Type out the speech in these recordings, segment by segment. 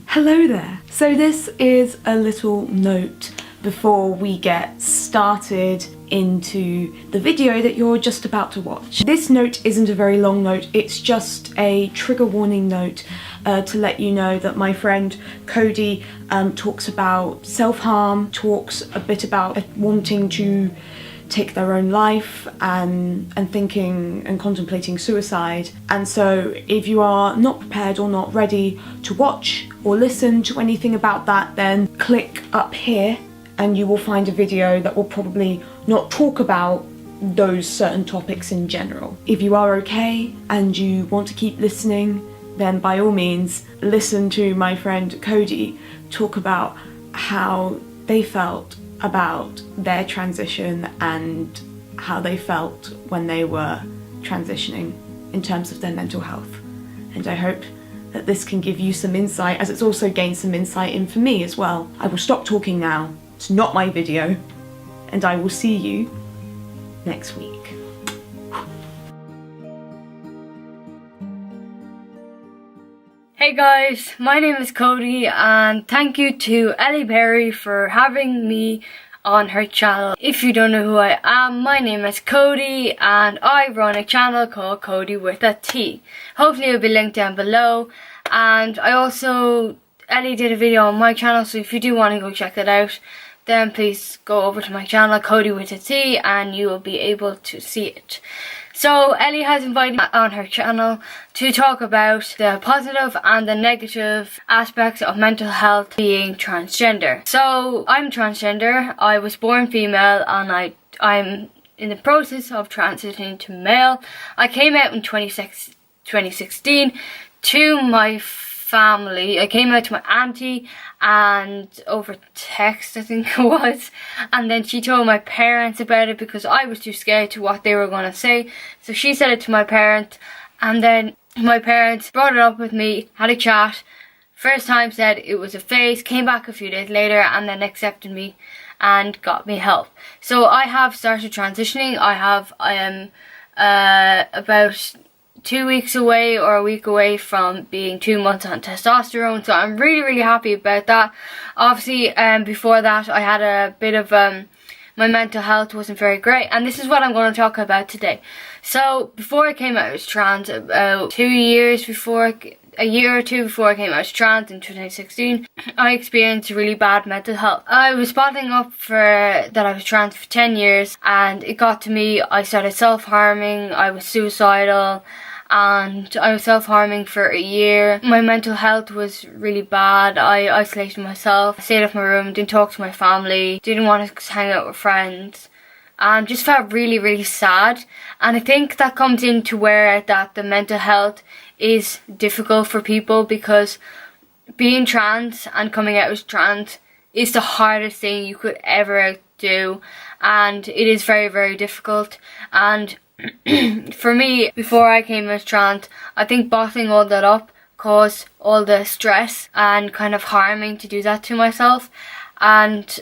Hello there. So this is a little note before we get started into the video that you're just about to watch. This note isn't a very long note, it's just a trigger warning note to let you know that my friend Cody talks about self-harm, talks a bit about wanting to take their own life and thinking and contemplating suicide. And so if you are not prepared or not ready to watch or listen to anything about that, then click up here and you will find a video that will probably not talk about those certain topics in general. If you are okay and you want to keep listening, then by all means listen to my friend Cody talk about how they felt about their transition and how they felt when they were transitioning in terms of their mental health. And I hope that this can give you some insight, as it's also gained some insight in for me as well. I will stop talking now. It's not my video, and I will see you next week. Hey guys, my name is Cody and thank you to Ellie Berry for having me on her channel. If you don't know who I am, my name is Cody and I run a channel called Cody with a T. Hopefully it'll be linked down below. And Ellie did a video on my channel, so if you do want to go check it out, then please go over to my channel, Cody with a T, and you will be able to see it. So Ellie has invited me on her channel to talk about the positive and the negative aspects of mental health being transgender. So I'm transgender. I was born female and I'm in the process of transitioning to male. I came out in 2016 to my family. I came out to my auntie and over text, I think it was, and then she told my parents about it because I was too scared to what they were going to say. So she said it to my parents, and then my parents brought it up with me, had a chat. First time said it was a phase, came back a few days later and then accepted me and got me help. So I have started transitioning. I am about 2 weeks away or a week away from being 2 months on testosterone, so I'm really happy about that. Obviously before that I had a bit of my mental health wasn't very great, and this is what I'm going to talk about today. So before I came out as trans, about a year or two before I came out as trans in 2016, I experienced really bad mental health. I was bottling up that I was trans for 10 years, and it got to me. I started self-harming, I was suicidal, and I was self-harming for a year. My mental health was really bad. I isolated myself, I stayed up in my room, didn't talk to my family, didn't want to hang out with friends, and just felt really sad. And I think that comes into where that the mental health is difficult for people, because being trans and coming out as trans is the hardest thing you could ever do, and it is very difficult. And for me, before I came as trans, I think bottling all that up caused all the stress and kind of harming to do that to myself. And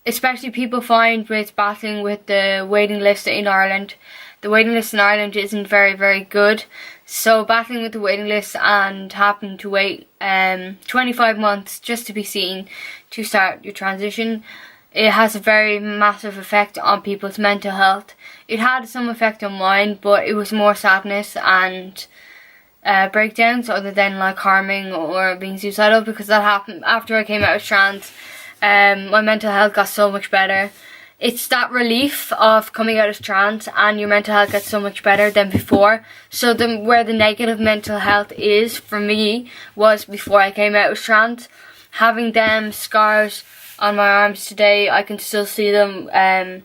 especially people find with battling with the waiting list in Ireland, the waiting list in Ireland isn't very good. So battling with the waiting list and having to wait 25 months just to be seen to start your transition, it has a very massive effect on people's mental health. It had some effect on mine, but it was more sadness and breakdowns other than like harming or being suicidal, because that happened after I came out as trans. My mental health got so much better. It's that relief of coming out as trans and your mental health gets so much better than before. So where the negative mental health is for me was before I came out as trans. Having them scars on my arms today, I can still see them, and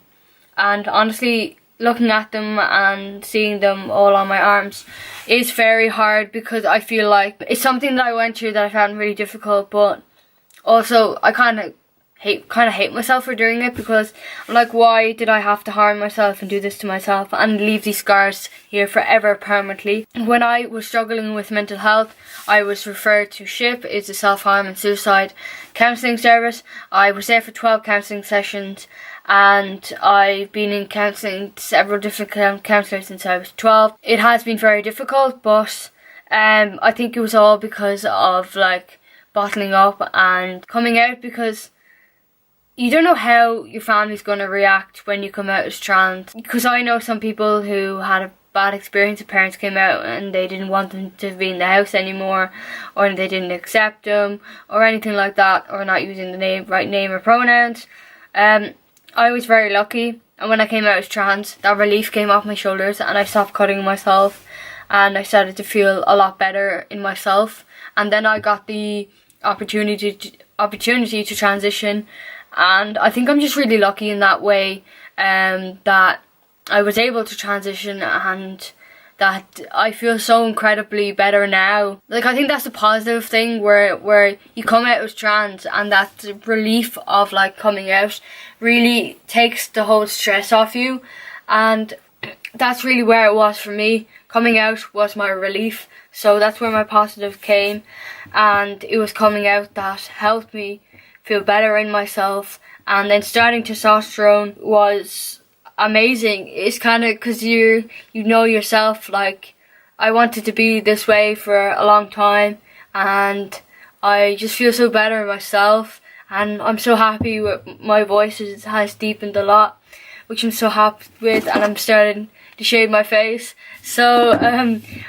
honestly looking at them and seeing them all on my arms is very hard, because I feel like it's something that I went through that I found really difficult, but also I kind of hate myself for doing it, because I'm like, why did I have to harm myself and do this to myself and leave these scars here forever permanently? When I was struggling with mental health, I was referred to SHIP. It's a self-harm and suicide counselling service. I was there for 12 counselling sessions, and I've been in counselling, several different counsellors since I was 12. It has been very difficult, but I think it was all because of like bottling up and coming out, because you don't know how your family's going to react when you come out as trans. Because I know some people who had a bad experience. The parents came out and they didn't want them to be in the house anymore, or they didn't accept them or anything like that, or not using the right name or pronouns. I was very lucky, and when I came out as trans, that relief came off my shoulders and I stopped cutting myself and I started to feel a lot better in myself. And then I got the opportunity to transition, and I think I'm just really lucky in that way, that I was able to transition and that I feel so incredibly better now. Like, I think that's the positive thing, where you come out as trans and that relief of like coming out really takes the whole stress off you. And that's really where it was for me. Coming out was my relief, so that's where my positive came, and it was coming out that helped me feel better in myself. And then starting testosterone was amazing. It's kind of because you know yourself, like, I wanted to be this way for a long time, and I just feel so better myself, and I'm so happy with my voice. Has deepened a lot, which I'm so happy with, and I'm starting to shave my face, so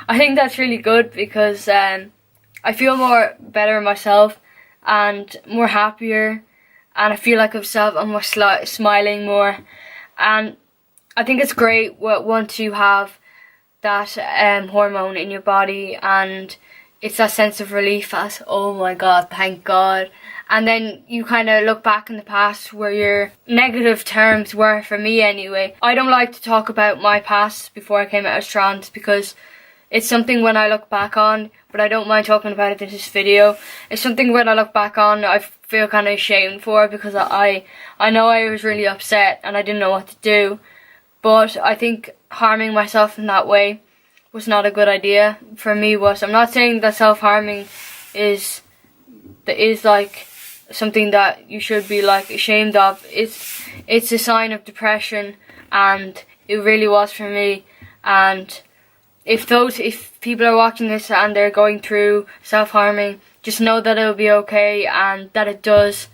I think that's really good, because I feel more better myself and more happier, and I feel like I'm more smiling more. And I think it's great once you have that hormone in your body, and it's that sense of relief as, oh my god, thank God. And then you kind of look back in the past where your negative terms were, for me anyway. I don't like to talk about my past before I came out as trans, because it's something when I look back on, but I don't mind talking about it in this video. It's something when I look back on I feel kind of ashamed for, because I know I was really upset and I didn't know what to do. But I think harming myself in that way was not a good idea for me. I'm not saying that self-harming is like something that you should be like ashamed of. It's a sign of depression, and it really was for me. And if people are watching this and they're going through self-harming, just know that it'll be okay, and that it does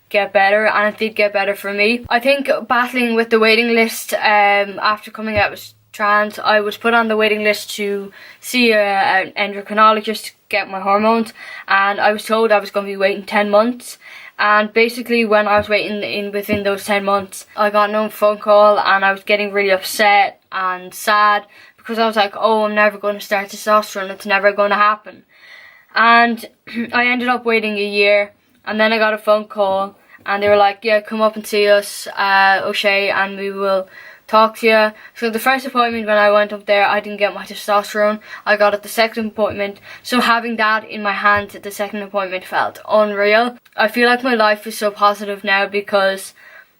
get better, and it did get better for me. I think battling with the waiting list, after coming out as trans, I was put on the waiting list to see an endocrinologist to get my hormones, and I was told I was going to be waiting 10 months. And basically when I was waiting within those 10 months, I got no phone call, and I was getting really upset and sad, because I was like, oh, I'm never going to start testosterone, it's never going to happen. And I ended up waiting a year, and then I got a phone call, and they were like, yeah, come up and see us, O'Shea, and we will talk to you. So the first appointment, when I went up there, I didn't get my testosterone. I got it the second appointment. So having that in my hand at the second appointment felt unreal. I feel like my life is so positive now, because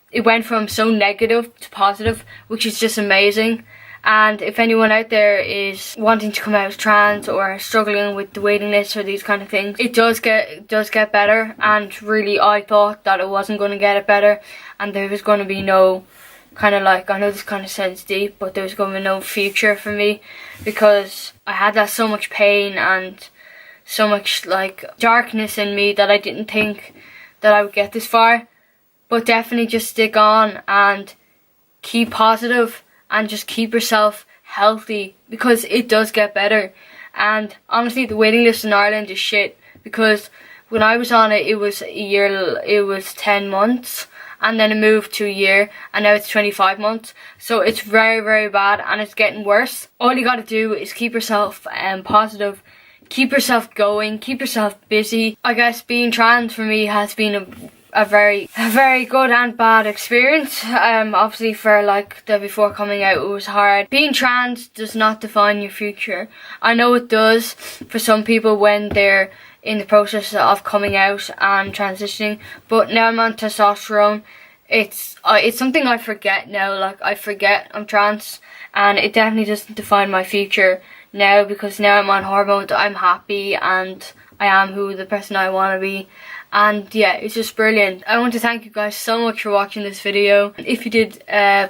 it went from so negative to positive, which is just amazing. And if anyone out there is wanting to come out as trans, or struggling with the waiting list or these kind of things, it does get better. And really, I thought that it wasn't going to get it better, and there was going to be no kind of like, I know this kind of sounds deep, but there was going to be no future for me, because I had that so much pain and so much like darkness in me that I didn't think that I would get this far. But definitely just stick on and keep positive, and just keep yourself healthy, because it does get better. And honestly, the waiting list in Ireland is shit, because when I was on it, it was a year, it was 10 months, and then it moved to a year, and now it's 25 months. So it's very, very bad, and it's getting worse. All you gotta do is keep yourself positive, keep yourself going, keep yourself busy. I guess being trans for me has been a very good and bad experience. Obviously for like the before coming out, it was hard. Being trans does not define your future. I know it does for some people when they're in the process of coming out and transitioning, but now I'm on testosterone, it's something I forget now. Like, I forget I'm trans, and it definitely doesn't define my future now, because now I'm on hormones, I'm happy, and I am who the person I want to be. And yeah, it's just brilliant. I want to thank you guys so much for watching this video. If you did,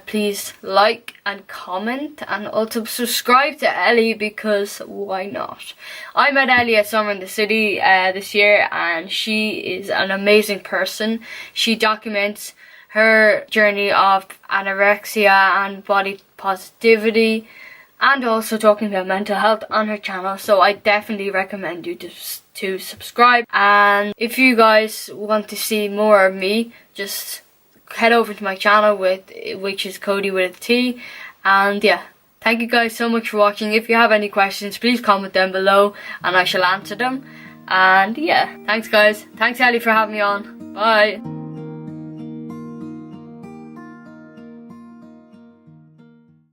please like and comment, and also subscribe to Ellie, because why not? I met Ellie at Summer in the City this year, and she is an amazing person. She documents her journey of anorexia and body positivity, and also talking about mental health on her channel. So I definitely recommend you to subscribe. And if you guys want to see more of me, just head over to my channel, which is Cody with a T. And yeah, thank you guys so much for watching. If you have any questions, please comment down below and I shall answer them. And yeah, thanks guys. Thanks Ellie for having me on. Bye.